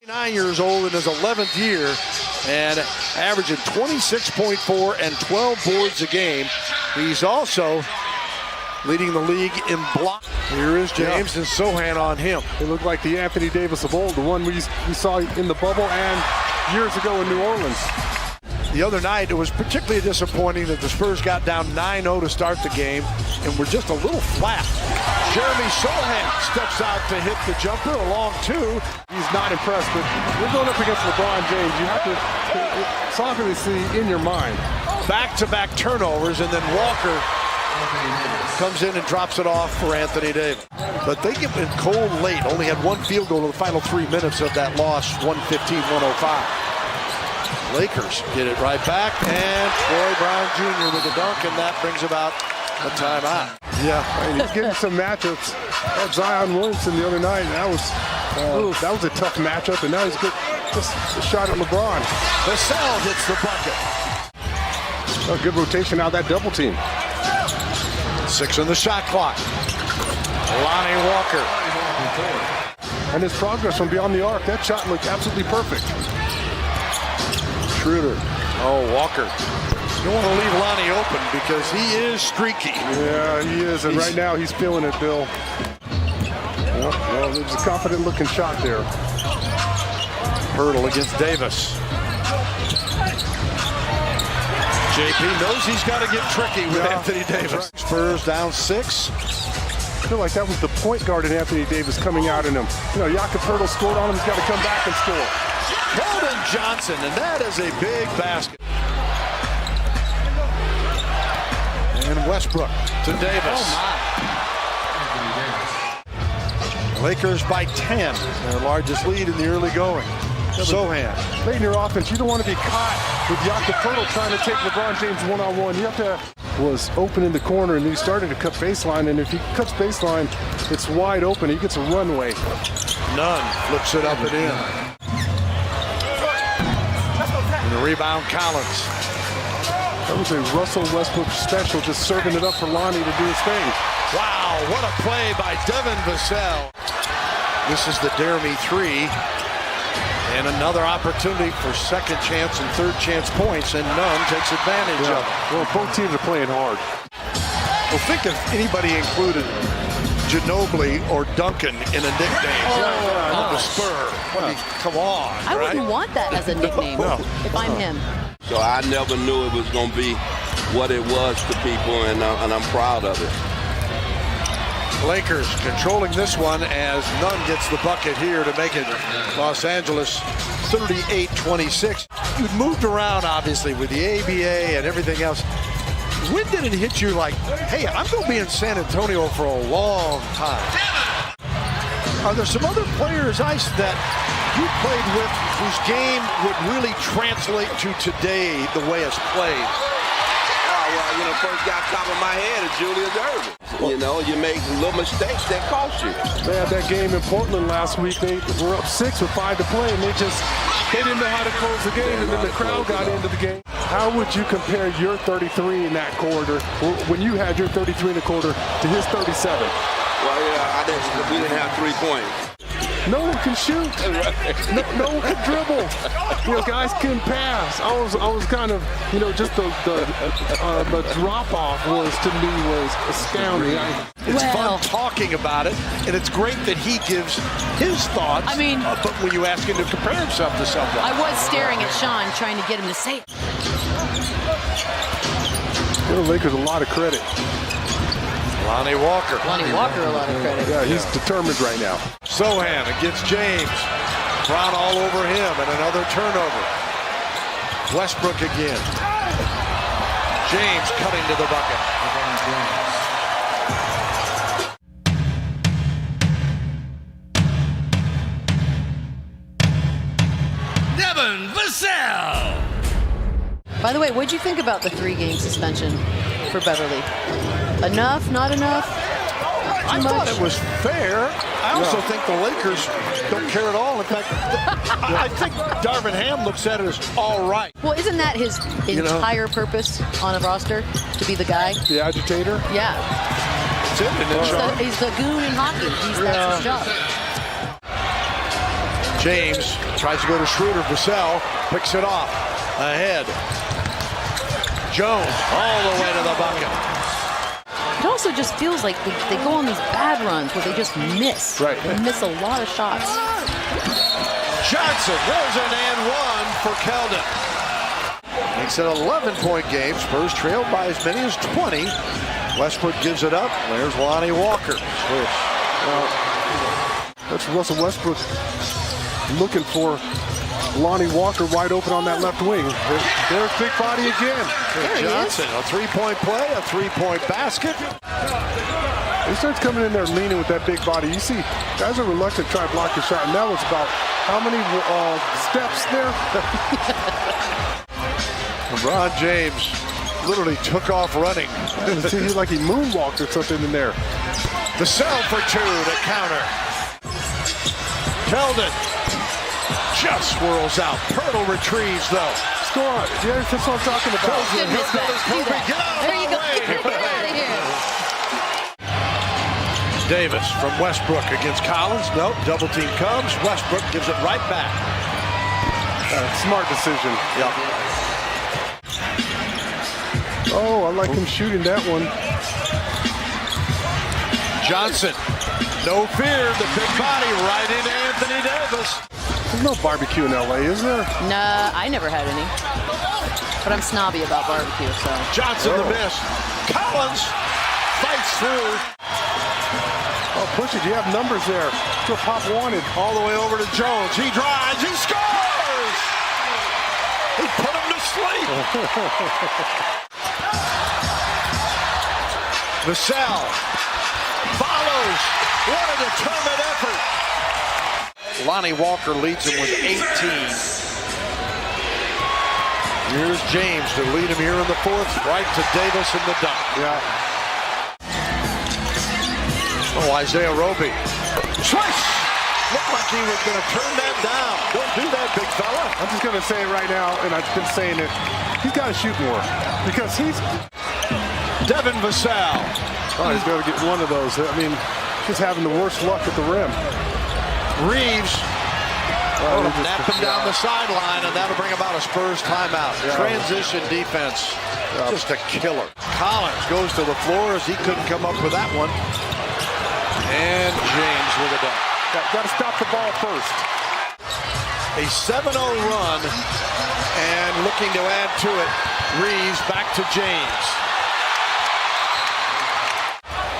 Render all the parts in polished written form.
9 years old in his 11th year and averaging 26.4 and 12 boards a game. He's also leading the league in block. Here is James and Sohan on him. It looked like the Anthony Davis of old, the one we saw in the bubble and years ago in New Orleans. The other night, it was particularly disappointing that the Spurs got down 9-0 to start the game and were just a little flat. Jeremy Sohan steps out to hit the jumper, a long two. He's not impressed, but we're going up against LeBron James. You have to softly see in your mind. Back-to-back turnovers, and then Walker comes in and drops it off for Anthony Davis. But they get in cold late, only had one field goal in the final 3 minutes of that loss, 115-105. Lakers get it right back, and Troy Brown Jr. with a dunk, and that brings about a timeout. Yeah, and he's getting some matchups. That Zion Williamson the other night, that was a tough matchup, and now he's good. Just a shot at LeBron. Vassell hits the bucket. A good rotation out of that double team. 6 on the shot clock. Lonnie Walker. And his progress from beyond the arc, that shot looked absolutely perfect. Schroeder. Oh, Walker. You don't want to leave Lonnie open because he is streaky. Yeah, he is, and right now he's feeling it, Bill. Well, there's a confident-looking shot there. Hurdle against Davis. JP knows he's got to get tricky with Anthony Davis. Right. Spurs down 6. I feel like that was the point guard in Anthony Davis coming out in him. You know, Jakob Poeltl scored on him. He's got to come back and score. Keldon Johnson, and that is a big basket. And Westbrook to Davis. Oh, my. Lakers by 10, their largest lead in the early going. Sohan. Late in your offense, you don't want to be caught with Jakob Poeltl trying to take LeBron James one-on-one. You have to was open in the corner, and he started to cut baseline, and if he cuts baseline, it's wide open. He gets a runway. Nunn flips it up and in. And the rebound, Collins. That was a Russell Westbrook special, just serving it up for Lonnie to do his thing. Wow, what a play by Devin Vassell. This is the Dare Me 3. And another opportunity for second chance and third chance points, and Nunn takes advantage of it. Well, both teams are playing hard. Well, think if anybody included Ginobili or Duncan in a nickname on the Spur. I mean, come on, I wouldn't want that as a nickname if I'm him. So I never knew it was going to be what it was to people, and I'm proud of it. Lakers controlling this one as Nunn gets the bucket here to make it Los Angeles 38-26. You'd moved around, obviously, with the ABA and everything else. When did it hit you like, hey, I'm going to be in San Antonio for a long time? Are there some other players, Ice, that you played with whose game would really translate to today the way it's played? Well, you know, first guy top of my head is Julius Erving. You know, you make little mistakes that cost you. They had that game in Portland last week. They were up 6 with 5 to play, and they didn't know how to close the game, and then the crowd got into the game. How would you compare your 33 in that quarter, when you had your 33 in the quarter, to his 37? Well, yeah, we didn't have 3 points. No one can shoot. No one can dribble. You know, guys can pass. I was kind of, you know, just the drop off was astounding. It's fun talking about it, and it's great that he gives his thoughts. I mean, but when you ask him to compare himself to someone, I was staring at Sean, trying to get him to say it. Give the Lakers a lot of credit. Lonnie Walker. Lonnie Walker, a lot of credit. Yeah, he's determined right now. Sohan against James. Brown all over him, and another turnover. Westbrook again. James cutting to the bucket. Devin Vassell. By the way, what'd you think about the 3-game suspension for Beverly? Enough? Not enough? I thought it was fair. I also think the Lakers don't care at all. In fact, I think Darvin Ham looks at it as all right. Well, isn't that his entire purpose on a roster? To be the guy? The agitator? Yeah. That's it, isn't it, Sean? He's the goon in hockey. That's his job. James Tries to go to Schroeder. Vassell picks it off. Ahead. Jones all the way to the bucket. It also just feels like they go on these bad runs where they just miss. Right. They miss a lot of shots. Johnson, there's an and one for Keldon. Makes it an 11-point game. Spurs trailed by as many as 20. Westbrook gives it up. There's Lonnie Walker. Switch. That's Russell Westbrook looking for Lonnie Walker wide open on that left wing. There's big body again. Johnson, a three-point play, a three-point basket. He starts coming in there leaning with that big body. You see, guys are reluctant to try to block the shot, and that was about how many steps there? LeBron James literally took off running. He's like he moonwalked or something in there. Vassell for two to counter. Keldon just swirls out. Pirtle retrieves, though. Score on. Yeah, that's what I'm talking about. Goodness, there you go. Get out of here. Davis from Westbrook against Collins. Nope, double team comes. Westbrook gives it right back. Smart decision. Yep. Oh, I like him shooting that one. Johnson, no fear, the big body right into Anthony Davis. There's no barbecue in LA, is there? Nah, I never had any. But I'm snobby about barbecue, so. Johnson the miss. Collins fights through. Oh, push it. You have numbers there. That's what Pop wanted. All the way over to Jones. He drives. He scores! He put him to sleep. Vassell follows. What a determined effort. Lonnie Walker leads him with 18. Here's James to lead him here in the fourth. Right to Davis in the dunk. Yeah. Oh, Isaiah Roby. Swish! Looked like he was going to turn that down. Don't do that, big fella. I'm just going to say it right now, and I've been saying it. He's got to shoot more because he's... Devin Vassell. Oh, he's got to get one of those. I mean, just having the worst luck at the rim. Reeves. Nap him down the sideline, and that'll bring about a Spurs timeout. Yeah. Transition defense. Just a killer. Collins goes to the floor as he couldn't come up with that one. And James with a dunk. Got to stop the ball first. A 7-0 run, and looking to add to it. Reeves back to James.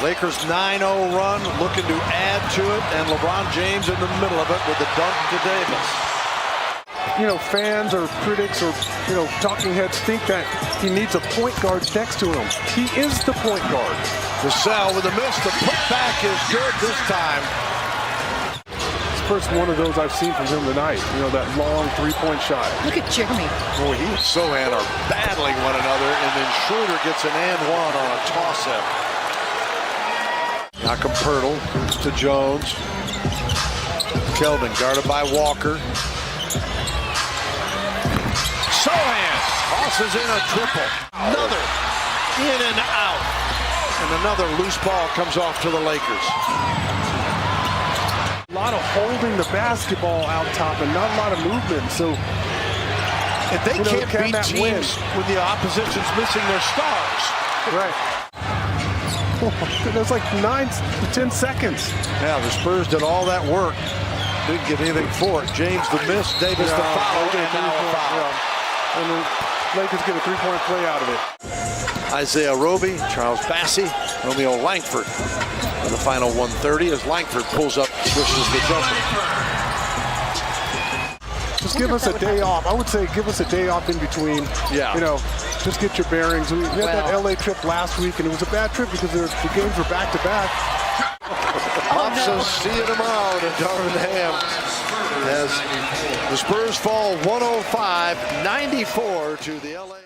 Lakers 9-0 run, looking to add to it, and LeBron James in the middle of it with the dunk to Davis. You know, fans or critics or, talking heads think that he needs a point guard next to him. He is the point guard. Vassell with a miss. The putback is good this time. It's the first one of those I've seen from him tonight. That long three-point shot. Look at Jeremy. Boy, he and Sohan are battling one another, and then Schroeder gets an and one on a toss-up. Malcolm Pirtle to Jones. Keldon guarded by Walker. Sohan tosses in a triple. Another in and out. And another loose ball comes off to the Lakers. A lot of holding the basketball out top and not a lot of movement. So if they can't beat teams when the opposition's missing their stars. Right. That's like 9 to 10 seconds. Yeah, the Spurs did all that work. Didn't get anything for it. James the miss, Davis the foul, and now a foul. And the Lakers get a three-point play out of it. Isaiah Roby, Charles Bassey, Romeo Langford in the final 1:30 as Langford pulls up, swishes the jumper. Just give us a day off. I would say give us a day off in between. Yeah. Just get your bearings. We had that LA trip last week, and it was a bad trip because the games were back-to-back. So see you tomorrow to Darvin Ham as the Spurs fall 105-94 to the LA.